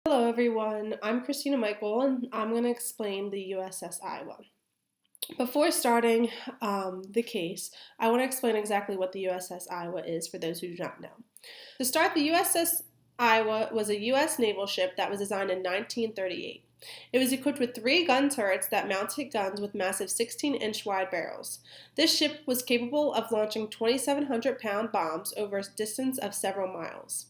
Hello everyone, I'm Christina Michael and I'm going to explain the USS Iowa. Before starting the case, I want to explain exactly what the USS Iowa is for those who do not know. To start, the USS Iowa was a U.S. naval ship that was designed in 1938. It was equipped with 3 gun turrets that mounted guns with massive 16-inch wide barrels. This ship was capable of launching 2,700-pound bombs over a distance of several miles.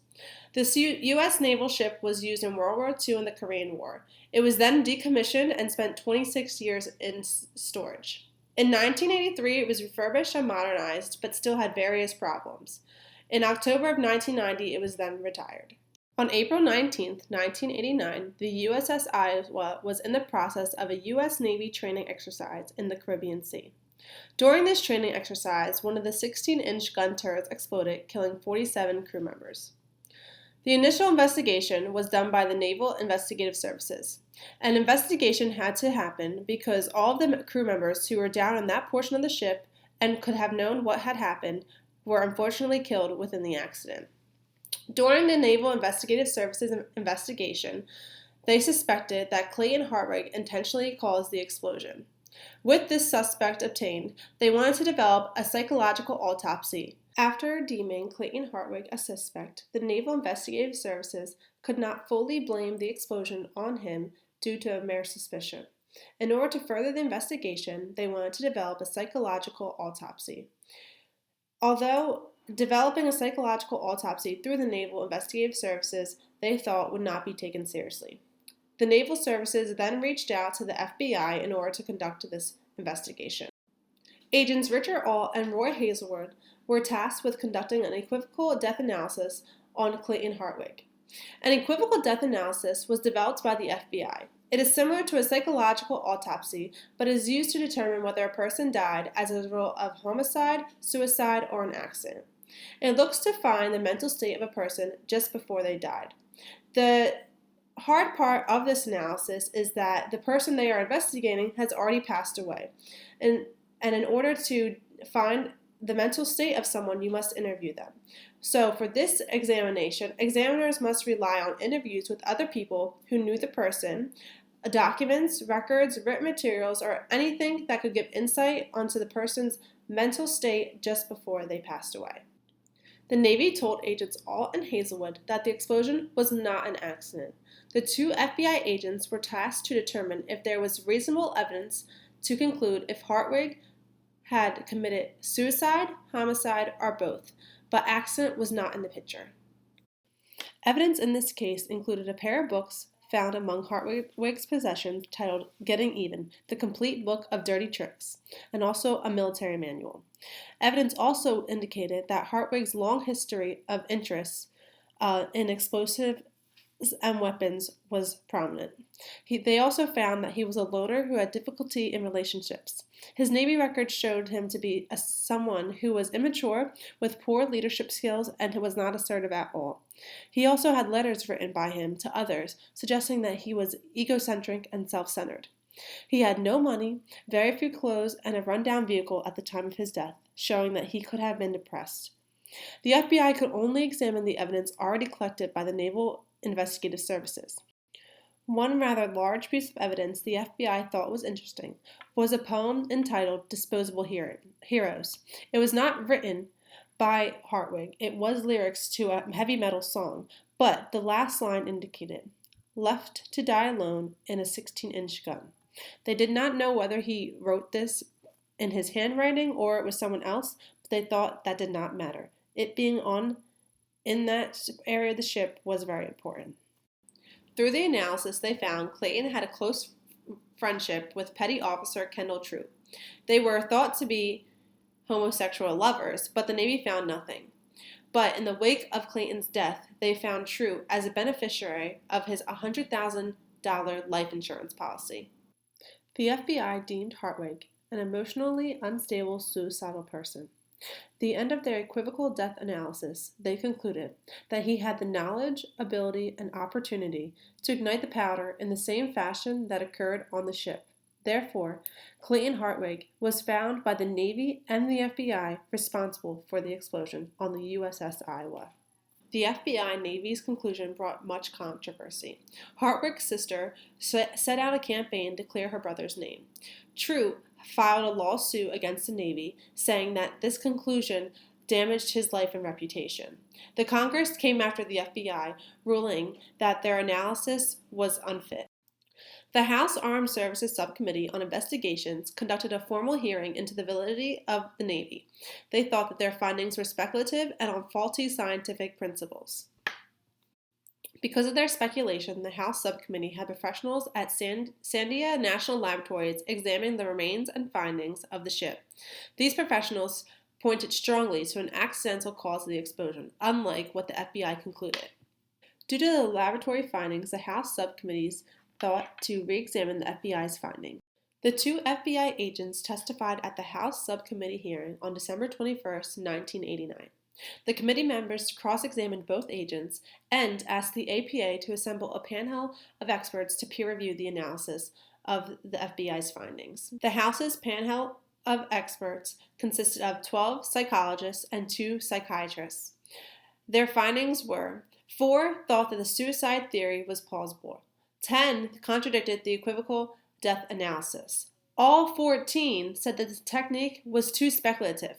This U.S. naval ship was used in World War II and the Korean War. It was then decommissioned and spent 26 years in storage. In 1983, it was refurbished and modernized, but still had various problems. In October of 1990, it was then retired. On April 19, 1989, the USS Iowa was in the process of a U.S. Navy training exercise in the Caribbean Sea. During this training exercise, one of the 16-inch gun turrets exploded, killing 47 crew members. The initial investigation was done by the Naval Investigative Services. An investigation had to happen because all of the crew members who were down in that portion of the ship and could have known what had happened were unfortunately killed within the accident. During the Naval Investigative Services investigation, they suspected that Clayton Hartwig intentionally caused the explosion. With this suspect obtained, they wanted to develop a psychological autopsy. After deeming Clayton Hartwig a suspect, the Naval Investigative Services could not fully blame the explosion on him due to a mere suspicion. In order to further the investigation, they wanted to develop a psychological autopsy. Although developing a psychological autopsy through the Naval Investigative Services, they thought would not be taken seriously. The Naval Services then reached out to the FBI in order to conduct this investigation. Agents Richard Ault and Roy Hazelwood were tasked with conducting an equivocal death analysis on Clayton Hartwig. An equivocal death analysis was developed by the FBI. It is similar to a psychological autopsy, but is used to determine whether a person died as a result of homicide, suicide, or an accident. It looks to find the mental state of a person just before they died. The hard part of this analysis is that the person they are investigating has already passed away. And in order to find the mental state of someone, you must interview them. So for this examination, examiners must rely on interviews with other people who knew the person, documents, records, written materials, or anything that could give insight onto the person's mental state just before they passed away. The Navy told agents Ault and Hazelwood that the explosion was not an accident. The 2 FBI agents were tasked to determine if there was reasonable evidence to conclude if Hartwig had committed suicide, homicide, or both, but accident was not in the picture. Evidence in this case included a pair of books found among Hartwig's possessions titled Getting Even, the Complete Book of Dirty Tricks, and also a military manual. Evidence also indicated that Hartwig's long history of interest in explosives and weapons was prominent. They also found that he was a loner who had difficulty in relationships. His Navy records showed him to be someone who was immature, with poor leadership skills, and who was not assertive at all. He also had letters written by him to others, suggesting that he was egocentric and self-centered. He had no money, very few clothes, and a run-down vehicle at the time of his death, showing that he could have been depressed. The FBI could only examine the evidence already collected by the Naval Investigative Services. One rather large piece of evidence the FBI thought was interesting was a poem entitled Disposable Heroes. It was not written by Hartwig. It was lyrics to a heavy metal song, but the last line indicated, "Left to die alone in a 16-inch gun." They did not know whether he wrote this in his handwriting or it was someone else, but they thought that did not matter. It being in that area of the ship was very important. Through the analysis, they found Clayton had a close friendship with Petty Officer Kendall Troop. They were thought to be homosexual lovers, but the Navy found nothing. But in the wake of Clayton's death, they found Troop as a beneficiary of his $100,000 life insurance policy. The FBI deemed Hartwig an emotionally unstable suicidal person. The end of their equivocal death analysis, they concluded that he had the knowledge, ability, and opportunity to ignite the powder in the same fashion that occurred on the ship. Therefore, Clayton Hartwig was found by the Navy and the FBI responsible for the explosion on the USS Iowa. The FBI Navy's conclusion brought much controversy. Hartwick's sister set out a campaign to clear her brother's name. True filed a lawsuit against the Navy, saying that this conclusion damaged his life and reputation. The Congress came after the FBI, ruling that their analysis was unfit. The House Armed Services Subcommittee on Investigations conducted a formal hearing into the validity of the Navy. They thought that their findings were speculative and on faulty scientific principles. Because of their speculation, the House Subcommittee had professionals at Sandia National Laboratories examine the remains and findings of the ship. These professionals pointed strongly to an accidental cause of the explosion, unlike what the FBI concluded. Due to the laboratory findings, the House subcommittees thought to re-examine the FBI's findings. The two FBI agents testified at the House subcommittee hearing on December 21, 1989. The committee members cross-examined both agents and asked the APA to assemble a panel of experts to peer review the analysis of the FBI's findings. The House's panel of experts consisted of 12 psychologists and 2 psychiatrists. Their findings were: 4 thought that the suicide theory was plausible. 10 contradicted the equivocal death analysis. All 14 said that the technique was too speculative.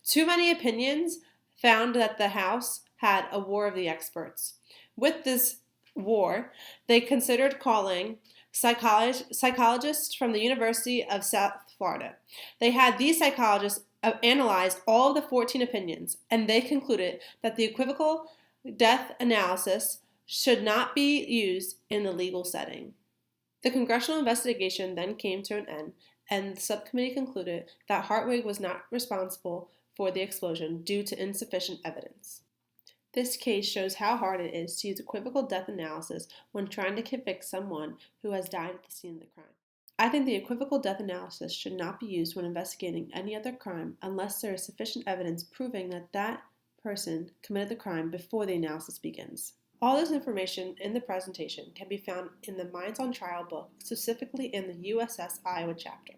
Too many opinions found that the House had a war of the experts. With this war, they considered calling psychologists from the University of South Florida. They had these psychologists analyze all of the 14 opinions, and they concluded that the equivocal death analysis should not be used in the legal setting. The congressional investigation then came to an end, and the subcommittee concluded that Hartwig was not responsible for the explosion due to insufficient evidence. This case shows how hard it is to use equivocal death analysis when trying to convict someone who has died at the scene of the crime. I think the equivocal death analysis should not be used when investigating any other crime unless there is sufficient evidence proving that that person committed the crime before the analysis begins. All this information in the presentation can be found in the Minds on Trial book, specifically in the USS Iowa chapter.